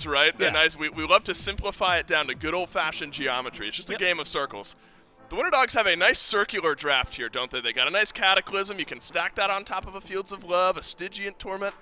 is, right? Yeah. Nice. We love to simplify it down to good old-fashioned geometry. It's just a game of circles. The Winter Dogs have a nice circular draft here, don't they? They got a nice Cataclysm. You can stack that on top of a Fields of Love, a Stygian Torment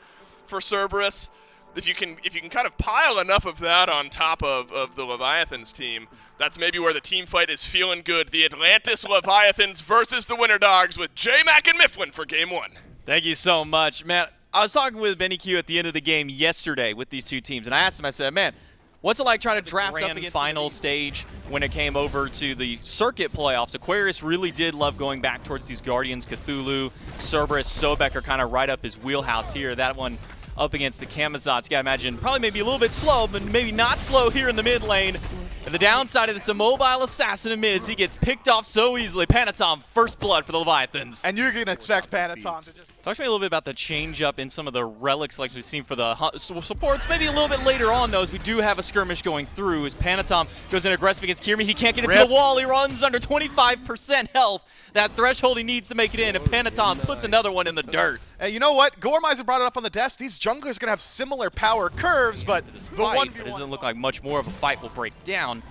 for Cerberus. If you can kind of pile enough of that on top of the Leviathans team, that's maybe where the team fight is feeling good. The Atlantis Leviathans versus the Winter Dogs with J-Mac and Mifflin for Game 1. Thank you so much, man. I was talking with Benny Q at the end of the game yesterday with these two teams, and I asked him, I said, man, what's it like trying to draft up against final stage when it came over to the circuit playoffs? Aquarius really did love going back towards these Guardians, Cthulhu, Cerberus, Sobek are kind of right up his wheelhouse here. That one up against the Camazots. You gotta imagine probably maybe a little bit slow, but maybe not slow here in the mid lane. And the downside of this immobile assassin in mid is he gets picked off so easily. Panatom, first blood for the Leviathans. And you're going to expect Panatom to just... Talk to me a little bit about the change up in some of the relics like we've seen for the supports. Maybe a little bit later on, though, as we do have a skirmish going through. As Panatom goes in aggressive against Kirmi, he can't get into the wall. He runs under 25% health. That threshold he needs to make it in, and Panatom puts another one in the dirt. And you know what? Gormizer brought it up on the desk. These junglers going to have similar power curves, but the 1v1 it doesn't look like much more of a fight will break down.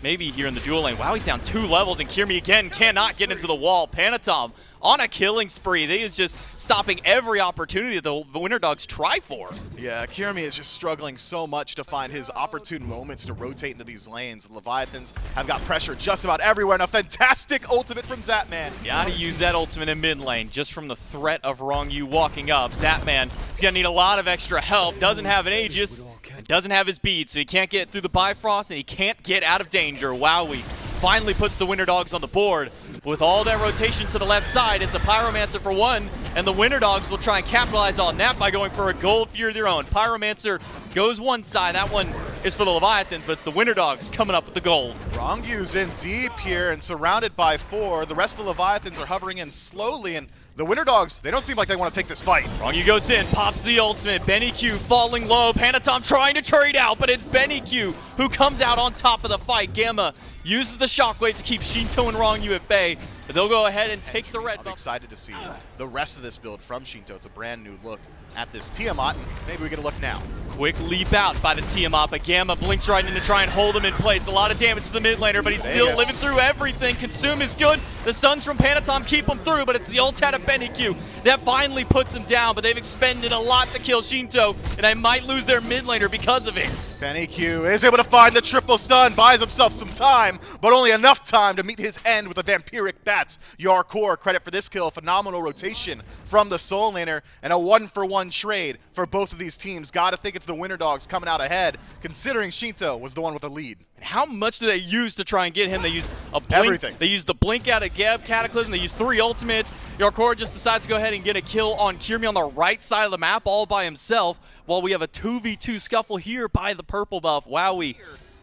Maybe here in the dual lane. Wow, he's down 2 levels, and Kirmi again cannot get into the wall. Panatom on a killing spree. He is just stopping every opportunity that the Winter Dogs try for. Yeah, Kirmi is just struggling so much to find his opportune moments to rotate into these lanes. The Leviathans have got pressure just about everywhere, and a fantastic ultimate from Zapman. Gotta use that ultimate in mid lane, just from the threat of Rongyu walking up. Zapman is gonna need a lot of extra help. Doesn't have an Aegis, and doesn't have his bead, so he can't get through the Bifrost, and he can't get out of danger. Wowie finally puts the Winter Dogs on the board. With all that rotation to the left side, it's a Pyromancer for one, and the Winter Dogs will try and capitalize on that by going for a gold Fury of their own. Pyromancer goes one side. That one is for the Leviathans, but it's the Winter Dogs coming up with the gold. Rongyu's in deep here and surrounded by 4. The rest of the Leviathans are hovering in slowly, and the Winter Dogs, they don't seem like they want to take this fight. Rongyu goes in, pops the ultimate. Benny Q falling low. Panatom trying to trade out, but it's Benny Q who comes out on top of the fight. Gamma uses the shockwave to keep Shinto and Rongyu at bay, but they'll go ahead and take the red buff. I'm excited to see the rest of this build from Shinto. It's a brand new look at this Tiamat, and maybe we get a look now. Quick leap out by the Tiamat, but Gamma blinks right in to try and hold him in place. A lot of damage to the mid laner, but he's still living through everything. Consume is good. The stuns from Panatom keep him through, but it's the ult-tat of Benny Q that finally puts him down, but they've expended a lot to kill Shinto, and I might lose their mid laner because of it. Benny Q is able to find the triple stun, buys himself some time, but only enough time to meet his end with the Vampiric Bats. Yarkor, credit for this kill, phenomenal rotation from the Soul Laner, and a 1-for-1 trade for both of these teams. Gotta think it's the Winter Dogs coming out ahead, considering Shinto was the one with the lead. And how much do they use to try and get him? They used a blink. Everything. They used the blink out of Gab Cataclysm. They used 3 ultimates. Yarkor just decides to go ahead and get a kill on Kirmi on the right side of the map all by himself, while we have a 2v2 scuffle here by the purple buff. Wowie.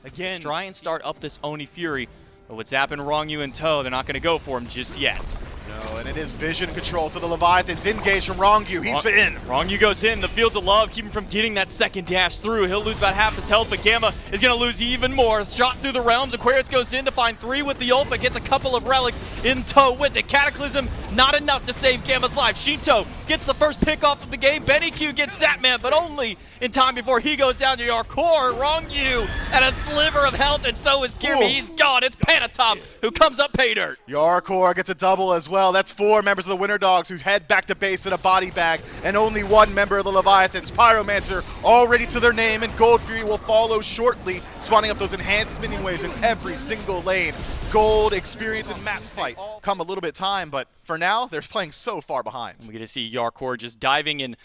Again, try and start up this Oni Fury. But with Zap and Rongyu in tow, they're not going to go for him just yet. No, and it is vision control to the Leviathans. Engage from Rongyu. He's in. Rongyu goes in. The Fields of Love keep him from getting that second dash through. He'll lose about half his health, but Gamma is going to lose even more. Shot through the realms. Aquarius goes in to find 3 with the ult, but gets a couple of relics in tow with it. Cataclysm, not enough to save Gamma's life. Shinto gets the first pick off of the game. Benny Q gets Zapman, but only in time before he goes down to Yarkor. Rongyu at a sliver of health, and so is Kirmi. He's gone. It's Panatom who comes up pay dirt. Yarkor gets a double as well. That's 4 members of the Winter Dogs who head back to base in a body bag, and only 1 member of the Leviathans. Pyromancer already to their name, and Gold Fury will follow shortly, spawning up those enhanced minion waves in every single lane. Gold, experience, and map fight come a little bit time, but for now, they're playing so far behind. We get to see Yarkor just diving in,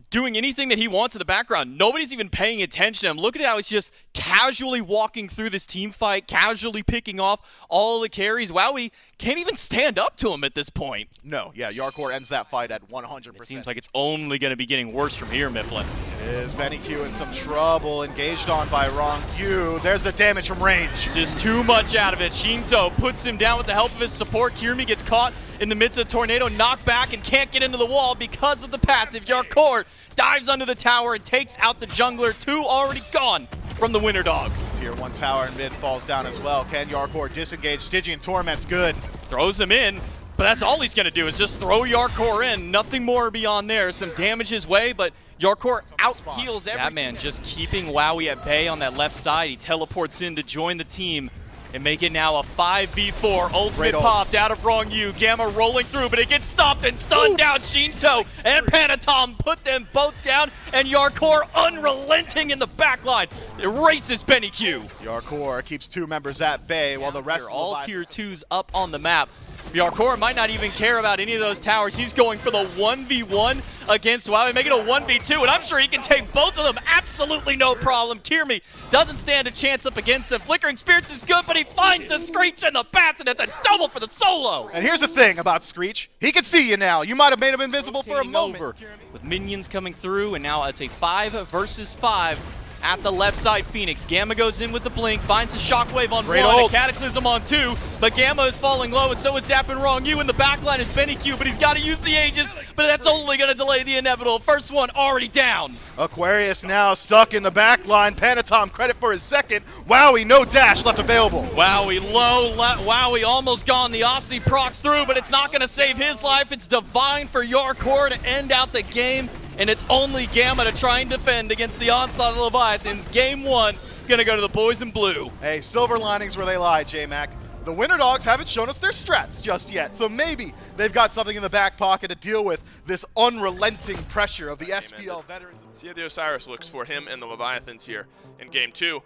doing anything that he wants in the background. Nobody's even paying attention to him. Look at how he's just casually walking through this team fight, casually picking off all the carries. Wowie can't even stand up to him at this point. No, yeah, Yarkor ends that fight at 100%. It seems like it's only going to be getting worse from here, Mifflin. It is Benny Q in some trouble, engaged on by Rongyu. There's the damage from range. Just too much out of it. Shinto puts him down with the help of his support. Kirmi gets caught in the midst of the tornado, knocked back, and can't get into the wall because of the passive. Yarkor dives under the tower and takes out the jungler. 2 already gone from the Winter Dogs. Tier 1 tower in mid falls down as well. Can Yarkor disengage? Stygian Torment's good. Throws him in. But that's all he's going to do is just throw Yarkor in. Nothing more beyond there. Some damage his way, but Yarkor out-heals everything. That man just keeping Wowie at bay on that left side. He teleports in to join the team and make it now a 5v4. Ultimate popped out of Wrong U. Gamma rolling through, but it gets stopped and stunned down. Shinto and Panatom put them both down, and Yarkor unrelenting in the backline. Erases Benny Q. Yarkor keeps 2 members at bay while the rest are all tier 2s up on the map. Yarkor might not even care about any of those towers. He's going for the 1v1 against Wowie, making it a 1v2, and I'm sure he can take both of them absolutely no problem. Kiermi doesn't stand a chance up against him. Flickering Spirits is good, but he finds the Screech and the bats, and it's a double for the solo. And here's the thing about Screech. He can see you now. You might have made him invisible for a moment. With minions coming through, and now it's a 5 versus 5. At the left side, Phoenix. Gamma goes in with the blink, finds a shockwave on one, a cataclysm on 2, but Gamma is falling low, and so is Zap and Wrong U. In the backline is Benny Q, but he's got to use the Aegis, but that's only going to delay the inevitable. First one already down. Aquarius now stuck in the backline. Panatom credit for his second. Wowie, no dash left available. Wowie low, Wowie almost gone. The Aussie procs through, but it's not going to save his life. It's divine for Yarkor to end out the game. And it's only Gamma to try and defend against the onslaught of the Leviathans. Game 1, gonna go to the boys in blue. Hey, silver linings where they lie, J-Mac. The Winter Dogs haven't shown us their strats just yet, so maybe they've got something in the back pocket to deal with this unrelenting pressure of the SPL veterans. See how the Osiris looks for him and the Leviathans here in Game 2.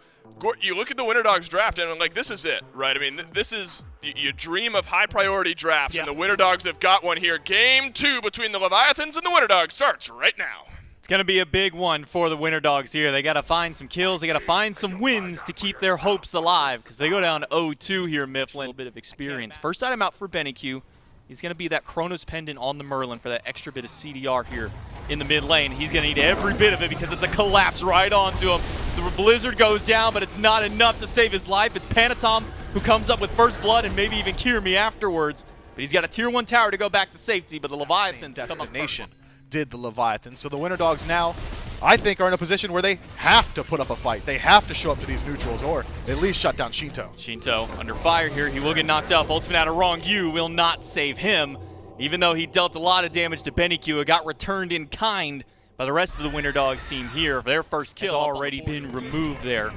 You look at the Winter Dogs draft, and like, this is it, right? I mean, this is, you dream of high-priority drafts, and the Winter Dogs have got one here. Game 2 between the Leviathans and the Winter Dogs starts right now. It's going to be a big one for the Winter Dogs here. They got to find some kills. They got to find some wins to keep their hopes alive, because they go down 0-2 here, Mifflin. A little bit of experience. First item out for Benny Q. He's going to be that Chronos Pendant on the Merlin for that extra bit of CDR here in the mid lane. He's going to need every bit of it because it's a collapse right onto him. The Blizzard goes down, but it's not enough to save his life. It's Panatom who comes up with first blood and maybe even Kiermi afterwards. But he's got a tier 1 tower to go back to safety, but the Leviathans come up first. Did the Leviathans. So the Winter Dogs now, I think, are in a position where they have to put up a fight. They have to show up to these neutrals or at least shut down Shinto. Shinto under fire here. He will get knocked up. Ultimate out of Wrong U will not save him. Even though he dealt a lot of damage to Benny Q, it got returned in kind by the rest of the Winter Dogs team here. Their first kill has already been removed there.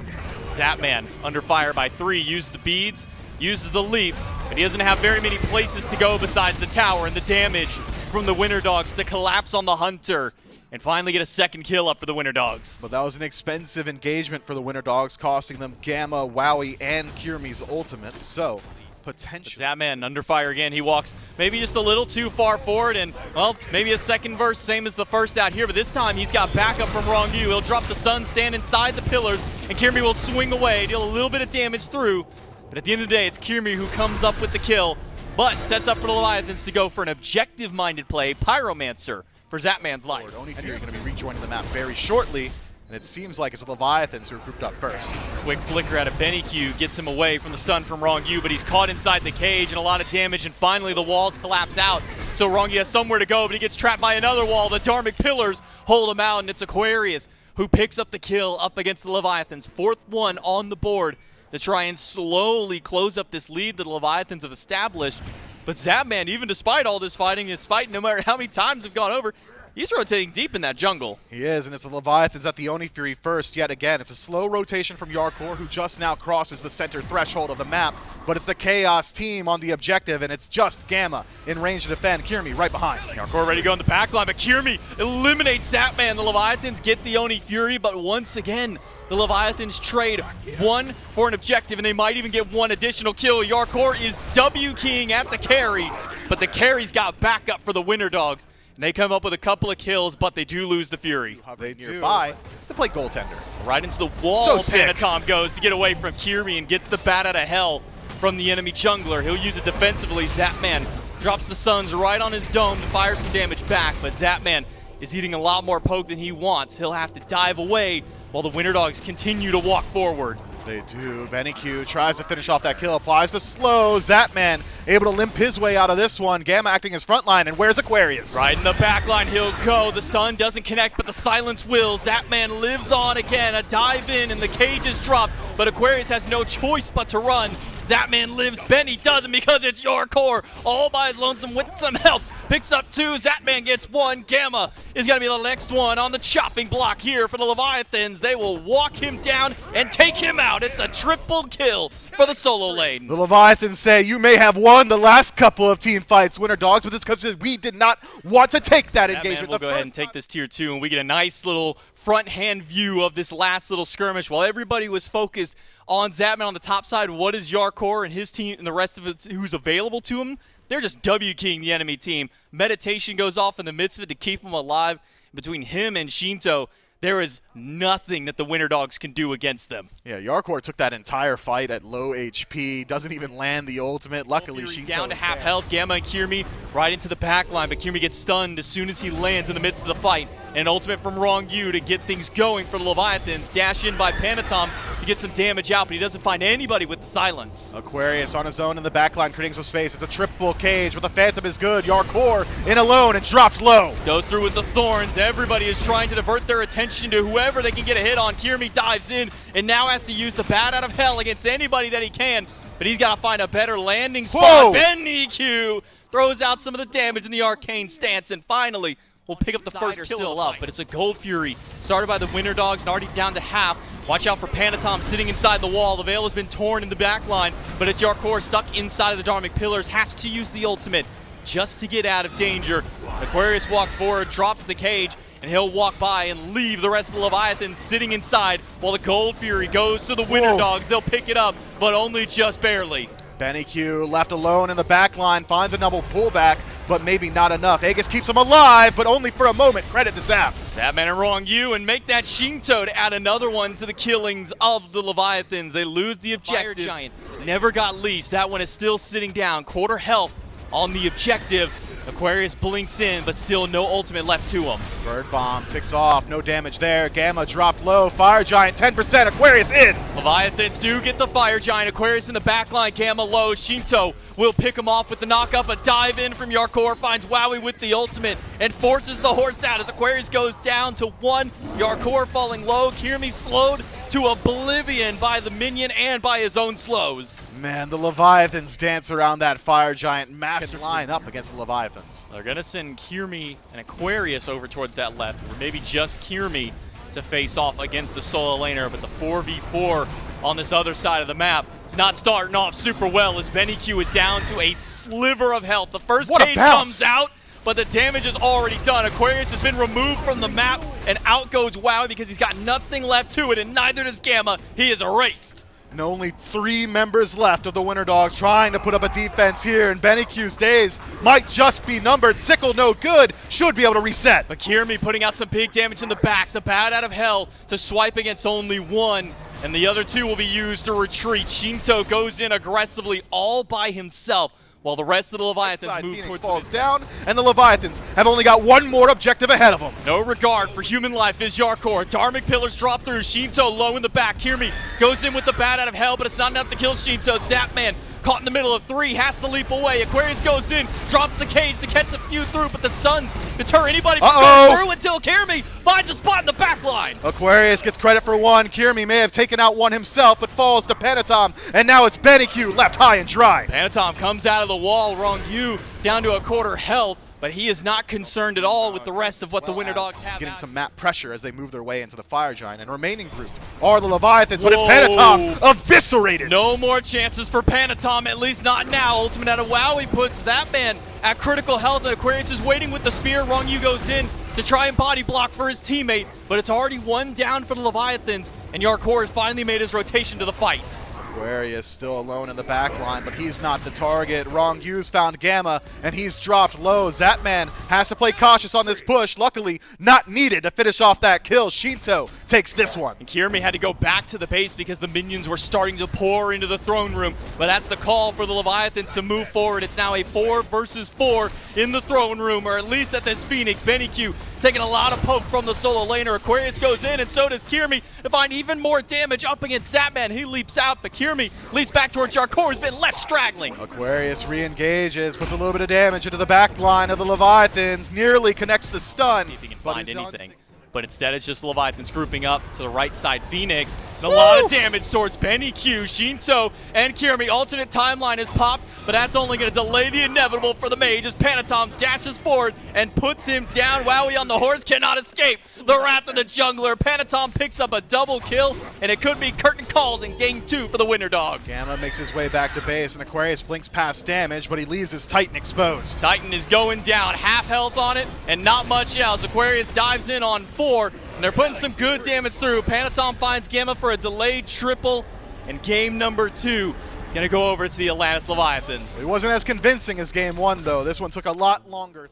Zapman under fire by 3, uses the beads, uses the leap, but he doesn't have very many places to go besides the tower, and the damage from the Winter Dogs to collapse on the Hunter and finally get a second kill up for the Winter Dogs. But that was an expensive engagement for the Winter Dogs, costing them Gamma, Wowie, and Kiermi's ultimates, so potential. Zapman under fire again. He walks maybe just a little too far forward, and, well, maybe a second verse, same as the first out here, but this time he's got backup from Wrong U. He'll drop the Sun, stand inside the pillars, and Kiermi will swing away, deal a little bit of damage through, but at the end of the day, it's Kiermi who comes up with the kill, but sets up for the Leviathans to go for an objective-minded play, Pyromancer for Zapman's life. Only Fury is going to be rejoining the map very shortly, and it seems like it's the Leviathans who are grouped up first. Quick flicker out of Benny Q gets him away from the stun from Wrong U, but he's caught inside the cage and a lot of damage, and finally the walls collapse out. So Wrong U has somewhere to go, but he gets trapped by another wall. The Dharmic Pillars hold him out, and it's Aquarius who picks up the kill up against the Leviathans. 4th one on the board to try and slowly close up this lead that the Leviathans have established. But Zapman, even despite all this fighting, no matter how many times have gone over, he's rotating deep in that jungle. He is, and it's the Leviathans at the Oni Fury first yet again. It's a slow rotation from Yarkor, who just now crosses the center threshold of the map, but it's the Chaos team on the objective, and it's just Gamma in range to defend. Kiermi right behind. Yarkor ready to go in the backline, but Kiermi eliminates Zapman. The Leviathans get the Oni Fury, but once again, the Leviathans trade 1 for an objective, and they might even get 1 additional kill. Yarkor is W-keying at the carry, but the carry's got backup for the Winter Dogs. And they come up with a couple of kills, but they do lose the Fury. They nearby to play goaltender. Right into the wall, Panatom goes to get away from Kiermi and gets the bat out of hell from the enemy jungler. He'll use it defensively. Zapman drops the Suns right on his dome to fire some damage back, but Zapman is eating a lot more poke than he wants. He'll have to dive away while the Winter Dogs continue to walk forward. They do. Benny Q tries to finish off that kill, applies the slow. Zapman able to limp his way out of this one. Gamma acting as frontline, and where's Aquarius? Right in the back line, he'll go. The stun doesn't connect, but the silence will. Zapman lives on again. A dive in, and the cage is dropped, but Aquarius has no choice but to run. Zapman lives, Benny doesn't because it's your core all by his lonesome with some help. Picks up 2, Zapman gets 1. Gamma is going to be the next one on the chopping block here for the Leviathans. They will walk him down and take him out. It's a triple kill for the solo lane. The Leviathans say you may have won the last couple of team fights, Winter Dogs, but this comes because we did not want to take that engagement. We'll go ahead and take this tier 2, and we get a nice little front hand view of this last little skirmish while everybody was focused on Zapman on the top side. What is Yarkor and his team and the rest of it who's available to him? They're just W-keying the enemy team. Meditation goes off in the midst of it to keep him alive. Between him and Shinto, there is nothing that the Winter Dogs can do against them. Yeah, Yarkor took that entire fight at low HP, doesn't even land the ultimate. Luckily, Shinto down to half health. Gamma and Kirmi right into the back line, but Kirmi gets stunned as soon as he lands in the midst of the fight. An ultimate from Rongyu to get things going for the Leviathans. Dash in by Panatom to get some damage out, but he doesn't find anybody with the silence. Aquarius on his own in the backline, creating some space. It's a triple cage, but the Phantom is good. Yarkor in alone and dropped low. Goes through with the thorns. Everybody is trying to divert their attention to whoever they can get a hit on. Kirmi dives in and now has to use the bat out of hell against anybody that he can, but he's got to find a better landing spot. Benny Q throws out some of the damage in the arcane stance, and finally we'll pick up the first kill still up, but it's a Gold Fury started by the Winter Dogs and already down to half. Watch out for Panatom sitting inside the wall. The veil has been torn in the back line, but it's Yarkor stuck inside of the Dharmic Pillars, has to use the ultimate just to get out of danger. Aquarius walks forward, drops the cage, and he'll walk by and leave the rest of the Leviathans sitting inside while the Gold Fury goes to the Winter Dogs. They'll pick it up, but only just barely. Benny Q left alone in the back line, finds a double pullback, but maybe not enough. Aegis keeps him alive, but only for a moment. Credit to Zap. Zapman and Rongyu, and make that Shinto to add another one to the killings of the Leviathans. They lose the objective. Fire Giant never got leashed. That one is still sitting down. Quarter health on the objective. Aquarius blinks in, but still no ultimate left to him. Bird Bomb ticks off, no damage there. Gamma dropped low. Fire Giant 10%. Aquarius in. Leviathans do get the Fire Giant. Aquarius in the back line. Gamma low. Shinto will pick him off with the knockup. A dive in from Yarkor finds Wowie with the ultimate and forces the horse out as Aquarius goes down to 1. Yarkor falling low. Kirmi slowed to oblivion by the minion and by his own slows. Man, the Leviathans dance around that Fire Giant. Master line up against the Leviathans. They're going to send Kirmi and Aquarius over towards that left, or maybe just Kirmi to face off against the solo laner, but the 4v4 on this other side of the map is not starting off super well as Benny Q is down to a sliver of health. The first cage comes out, but the damage is already done. Aquarius has been removed from the map, and out goes Wowie because he's got nothing left to it, and neither does Gamma. He is erased. And only 3 members left of the Winter Dogs trying to put up a defense here, and Benny Q's days might just be numbered. Sickle no good, should be able to reset. But Kirmi putting out some big damage in the back. The bat out of hell to swipe against only 1, and the other 2 will be used to retreat. Shinto goes in aggressively all by himself, while the rest of the Leviathans move towards the falls down, and the Leviathans have only got 1 more objective ahead of them. No regard for human life is Yarkor. Dharmic Pillars drop through. Shinto low in the back. Kirmi goes in with the bat out of hell, but it's not enough to kill Shinto. Zapman caught in the middle of 3, has to leap away. Aquarius goes in, drops the cage to catch a few through, but the Suns deter anybody from going through until Kirmi finds a spot in the back line. Aquarius gets credit for 1. Kirmi may have taken out 1 himself, but falls to Panatom, and now it's Benny Q left high and dry. Panatom comes out of the wall. Rongyu down to a quarter health, but he is not concerned at all with the rest of what the Winter Dogs have. Getting some map pressure as they move their way into the Fire Giant, and remaining grouped are the Leviathans, but it's Panatom eviscerated. No more chances for Panatom, at least not now. Ultimate out of Wowie puts that man at critical health, and Aquarius is waiting with the spear. Rongyu goes in to try and body block for his teammate, but it's already 1 down for the Leviathans, and Yarkor has finally made his rotation to the fight. Aquarius still alone in the back line, but he's not the target. Rongyu's found Gamma, and he's dropped low. Zapman has to play cautious on this push. Luckily, not needed to finish off that kill. Shinto takes this one. And Kirmi had to go back to the base because the minions were starting to pour into the throne room, but that's the call for the Leviathans to move forward. It's now a 4 versus 4 in the throne room, or at least at this Phoenix. Benny Q taking a lot of poke from the solo laner. Aquarius goes in, and so does Kirmi to find even more damage up against Zapman. He leaps out, but Kirmi leaps back towards Yarkor, who's been left straggling. Aquarius re-engages, puts a little bit of damage into the back line of the Leviathans, nearly connects the stun. See if he can find anything. But instead, it's just Leviathans grouping up to the right side. Phoenix, and a lot of damage towards Benny Q, Shinto, and Kirmi. Alternate timeline is popped, but that's only going to delay the inevitable for the mage as Panatom dashes forward and puts him down. Wowie on the horse cannot escape the wrath of the jungler. Panatom picks up a double kill, and it could be curtain calls in game 2 for the Winter Dogs. Gamma makes his way back to base, and Aquarius blinks past damage, but he leaves his Titan exposed. Titan is going down, half health on it, and not much else. Aquarius dives in on 4, and they're putting some good damage through. Panatom finds Gamma for a delayed triple, and game number 2 gonna go over to the Atalantis Leviathans. It wasn't as convincing as game 1, though. This one took a lot longer.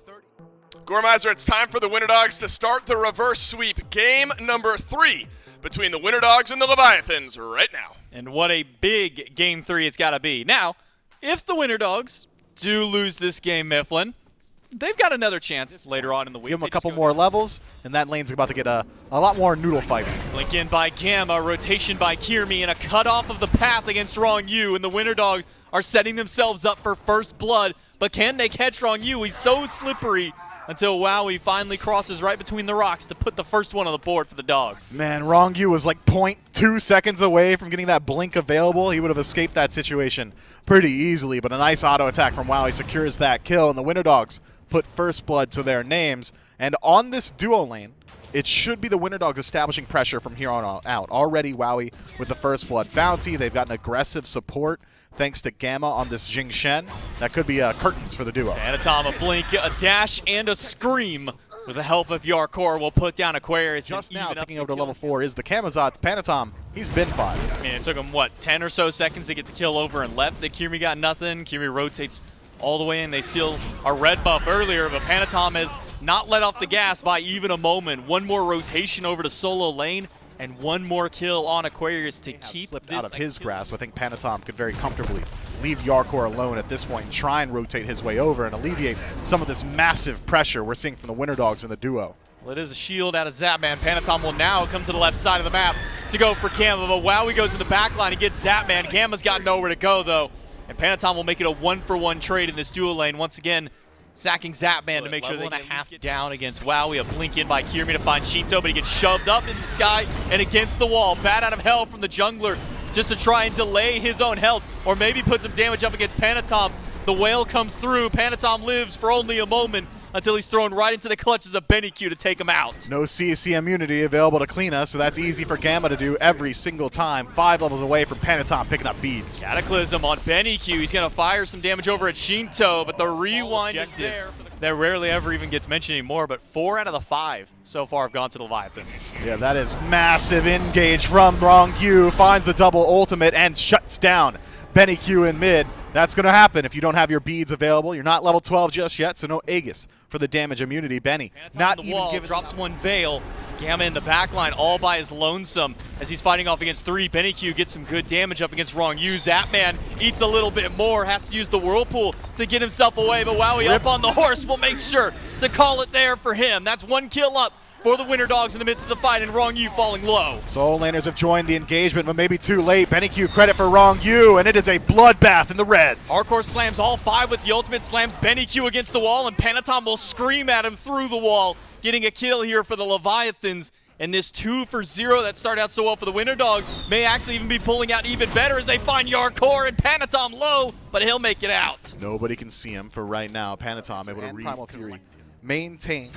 Gormizer, it's time for the Winter Dogs to start the reverse sweep. Game number 3 between the Winter Dogs and the Leviathans right now. And what a big game 3 it's gotta be. Now, if the Winter Dogs do lose this game, Mifflin, they've got another chance later on in the week. Give them a couple more levels, and that lane's about to get a lot more noodle fighting. Blink in by Gamma, rotation by Kirmi, and a cutoff of the path against Wrong Yu, and the Winter Dogs are setting themselves up for first blood, but can they catch Wrong Yu? He's so slippery until Wowie finally crosses right between the rocks to put the first one on the board for the Dogs. Man, Wrongyu was like 0.2 seconds away from getting that blink available. He would have escaped that situation pretty easily, but a nice auto attack from Wowie secures that kill, and the Winter Dogs put first blood to their names. And on this duo lane, it should be the Winter Dogs establishing pressure from here on out. Already Wowie with the first blood bounty. They've got an aggressive support thanks to Gamma on this Jing Shen. That could be curtains for the duo. Anatom, a blink, a dash, and a scream. With the help of Yarkor, will put down Aquarius. Just now, taking over to level 4 is the Camazotz. Panatom, he's been 5. I mean, it took him, what, 10 or so seconds to get the kill over and left. The Kirmi got nothing. Kirmi rotates all the way in. They steal a red buff earlier, but Panatom has not let off the gas by even a moment. One more rotation over to solo lane, and one more kill on Aquarius to keep slipped this out of his grasp. I think Panatom could very comfortably leave Yarkor alone at this point and try and rotate his way over and alleviate some of this massive pressure we're seeing from the Winter Dogs in the duo. Well, it is a shield out of Zapman. Panatom will now come to the left side of the map to go for Gamma, but Wowie goes in the back line and gets Zapman. Gamma's got nowhere to go, though, and Panatom will make it a 1-for-1 trade in this duo lane once again, sacking Zapman to make sure they get down against Wowie. A blink in by Kirmi to find Shinto, but he gets shoved up in the sky and against the wall. Bat out of hell from the jungler just to try and delay his own health, or maybe put some damage up against Panatom. The whale comes through. Panatom lives for only a moment until he's thrown right into the clutches of Benny Q to take him out. No CC immunity available to clean us, so that's easy for Gamma to do every single time. 5 levels away from Panatom picking up beads. Cataclysm on Benny Q. He's going to fire some damage over at Shinto, but the rewind is there. That rarely ever even gets mentioned anymore, but 4 out of the 5 so far have gone to the Leviathans. Yeah, that is massive engage from Wrongyu. Finds the double ultimate and shuts down Benny Q in mid. That's going to happen if you don't have your beads available. You're not level 12 just yet, so no Aegis for the damage immunity. Benny not even wall, giving drops one Veil. Gamma in the back line all by his lonesome as he's fighting off against 3. Benny Q gets some good damage up against Wrong Yu. Zapman eats a little bit more, has to use the Whirlpool to get himself away, but Wowie up on the horse will make sure to call it there for him. That's 1 kill up for the Winter Dogs in the midst of the fight, and Wrong Yu falling low. Soul Laners have joined the engagement, but maybe too late. Benny Q credit for Wrong Yu, and it is a bloodbath in the red. Hardcore slams all 5 with the ultimate, slams Benny Q against the wall, and Panatom will scream at him through the wall, getting a kill here for the Leviathans. And this 2-for-0 that started out so well for the Winter Dogs may actually even be pulling out even better as they find Yarkor and Panatom low, but he'll make it out. Nobody can see him for right now. Panatom able to read Primal Fury. Maintain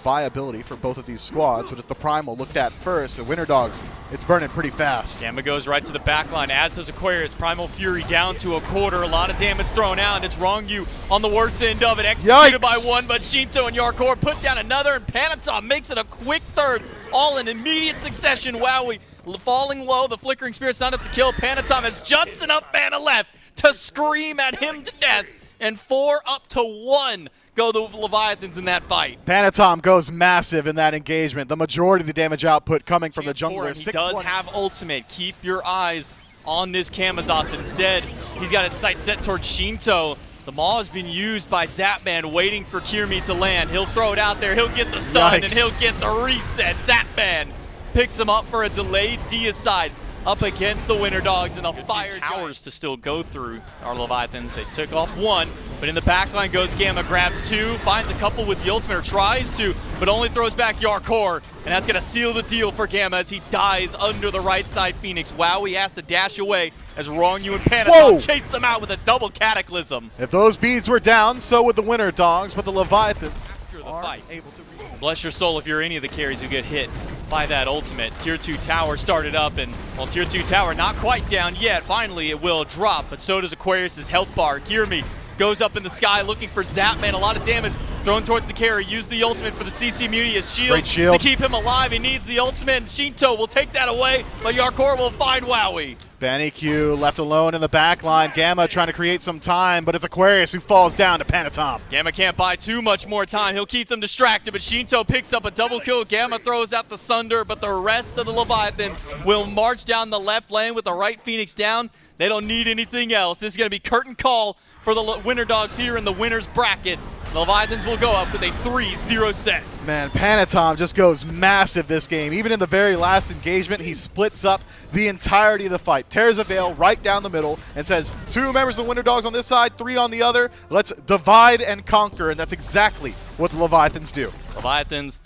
viability for both of these squads, but it's the Primal looked at first. The Winter Dogs, it's burning pretty fast. Gamma goes right to the back line, as does Aquarius. Primal Fury down to a quarter, a lot of damage thrown out, and it's Wrongyu on the worst end of it. Executed by 1, but Shinto and Yarkor put down another, and Panatom makes it a quick third, all in immediate succession. Wowie falling low, the Flickering Spirit's not up to kill. Panatom has just enough mana left to scream at him to death, and 4-1 go the Leviathans in that fight. Panatom goes massive in that engagement. The majority of the damage output coming from the jungler. He does have ultimate. Keep your eyes on this Camazotz. Instead, he's got his sight set towards Shinto. The maul has been used by Zapman, waiting for Kirmi to land. He'll throw it out there. He'll get the stun, and he'll get the reset. Zapman picks him up for a delayed deicide. up against the Winter Dogs, and the fire towers to still go through our Leviathans. They took off one, but in the backline goes Gamma, grabs two, finds a couple with the ultimate, or tries to, but only throws back Yarkor, and that's going to seal the deal for Gamma as he dies under the right side Phoenix. Wow, he has to dash away as Wrong-You and Panathon chase them out with a double Cataclysm. If those beads were down, so would the Winter Dogs, but the Leviathans are able to. Bless your soul if you're any of the carries who get hit by that ultimate. Tier 2 tower started up, and well, Tier 2 tower not quite down yet. Finally, it will drop, but so does Aquarius' health bar. Gearme goes up in the sky looking for Zapman. A lot of damage thrown towards the carry. Use the ultimate for the CC immunity as shield to keep him alive. He needs the ultimate, and Shinto will take that away, but Yarkor will find Wowie. BennyQ left alone in the back line. Gamma trying to create some time, but it's Aquarius who falls down to Panatom. Gamma can't buy too much more time. He'll keep them distracted, but Shinto picks up a double kill. Gamma throws out the Sunder, but the rest of the Leviathan will march down the left lane with the right Phoenix down. They don't need anything else. This is going to be curtain call for the Winter Dogs here in the winner's bracket. The Leviathans will go up with a 3-0 set. Man, Panatom just goes massive this game. Even in the very last engagement, he splits up the entirety of the fight. Tears a veil right down the middle and says, 2 members of the Winter Dogs on this side, 3 on the other. Let's divide and conquer, and that's exactly what the Leviathans do. Leviathans